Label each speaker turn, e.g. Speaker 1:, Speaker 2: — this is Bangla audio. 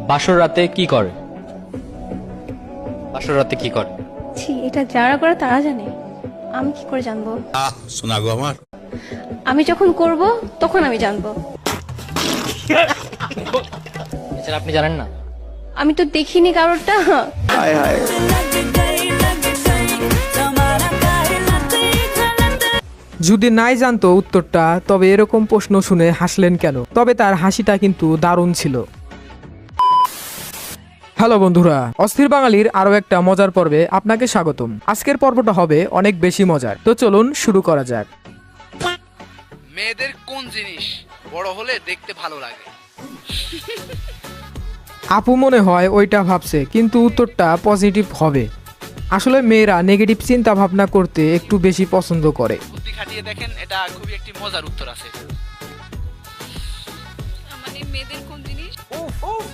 Speaker 1: বাসর রাতে কি করে? বাসর রাতে কি করে?
Speaker 2: ছি, এটা যারা করে তারা জানে, আমি কি করে জানবো?
Speaker 3: শোনা গো আমার।
Speaker 2: আমি যখন করব তখন আমি জানবো।
Speaker 1: এছাড়া আপনি জানেন না?
Speaker 2: আমি তো দেখিনি কারোরটা।
Speaker 4: যদি নাই জানতো উত্তরটা, তবে এরকম প্রশ্ন শুনে হাসলেন কেন? তবে তার হাসিটা কিন্তু দারুণ ছিল। হ্যালো বন্ধুরা, অস্থির বাঙালির আরো একটা মজার পর্বে আপনাকে স্বাগতম। আজকের পর্বটা হবে অনেক বেশি মজার, তো চলুন শুরু করা যাক।
Speaker 5: মেয়েদের কোন জিনিস বড় হলে দেখতে ভালো লাগে?
Speaker 4: আপু মনে হয় ওইটা ভাবছে, কিন্তু উত্তরটা পজিটিভ হবে। আসলে মেয়েরা নেগেটিভ চিন্তা ভাবনা করতে একটু বেশি পছন্দ করে।
Speaker 5: বুদ্ধি খাটিয়ে দেখেন, এটা খুবই একটি মজার উত্তর আছে।
Speaker 6: মানে মেয়েদের কোন জিনিস